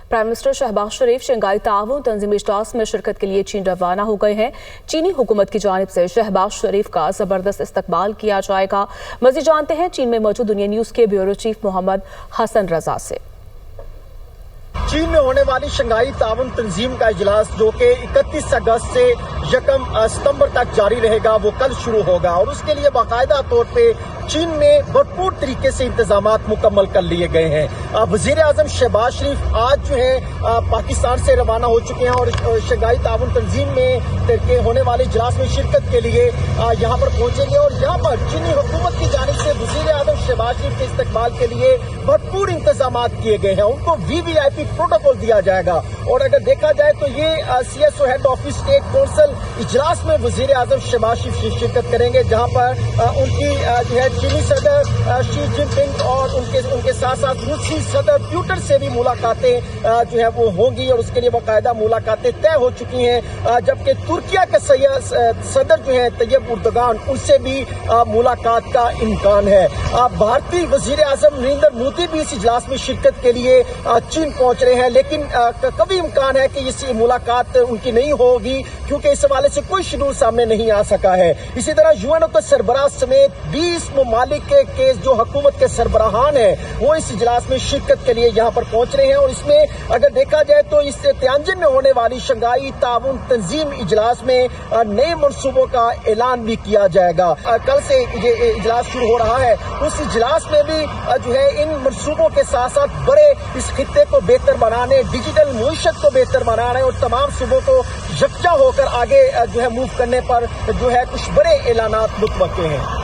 Prime minister Shahbaz शरीफ Shanghai ताउन तंजीमी इजलास में शिरकत के लिए चीन रवाना हो गए हैं। चीनी हुकूमत की जानिब से शहबाज शरीफ का जबरदस्त इस्तकबाल किया जाएगा। मज़ीद जानते हैं चीन में मौजूद दुनिया न्यूज़ के ब्यूरो चीफ मोहम्मद हसन रजा से। चीन में होने वाली शंघाई ताउन तंजीम का इजलास जो कि 31 अगस्त से 1 सितंबर तक जारी रहेगा, वो कल शुरू होगा और उसके लिए बाकायदा तौर पे चीन में भरपूर तरीके से इंतजामात मुकम्मल कर लिए गए हैं। वजीर आजम शहबाज शरीफ आज जो है पाकिस्तान से रवाना हो चुके हैं और शंघाई ताउन तंजीम में होने वाले इजलास में शिरकत के लिए यहाँ पर पहुंचेंगे और यहाँ पर चीनी हुकूमत की जानिब से वजीर आजम शहबाज शरीफ के इस्तकबाल के लिए भरपूर इंतजामात किए गए हैं। उनको VVIP प्रोटोकॉल दिया जाएगा और अगर देखा जाए तो ये CSO head office state council इजलास में वजीर आजम शहबाज शरीफ शिरकत करेंगे, जहाँ पर उनकी जो है चीनी सदर शी जिनपिंग और उनके साथ साथ रूसी सदर प्यूटन से भी मुलाकातें जो है वो होंगी और उसके लिए बाकायदा मुलाकातें तय हो चुकी हैं। जबकि तुर्किया के सदर जो है तैयब उर्दगान, उनसे भी मुलाकात का इम्कान है। भारतीय वजीर आजम नरेंद्र मोदी भी इस इजलास में शिरकत के लिए चीन पहुंच रहे हैं, लेकिन कभी इम्कान है कि इस मुलाकात उनकी नहीं होगी क्योंकि इस हवाले से कोई शेड्यूल सामने नहीं आ सका है। इसी तरह UN के सरबराह समेत 20 ममालिक के जो हुकूमत के सरबराहान हैं वो इस इजलास में शिरकत के लिए यहाँ पर पहुंच रहे हैं और इसमें अगर देखा जाए तो इस तियानजिन में होने वाली शंघाई ताउन तंजीम इजलास में नए मनसूबों का ऐलान भी किया जाएगा। कल से ये इजलास शुरू हो रहा है, उस इजलास में भी जो है इन मनसूबों के साथ साथ बड़े इस खित्ते को बेहतर बनाने, डिजिटल मुईशत को बेहतर बनाने और तमाम सूबों को यकजा होकर आगे जो है मूव करने पर जो है कुछ बड़े ऐलानात मुतवक्के हैं।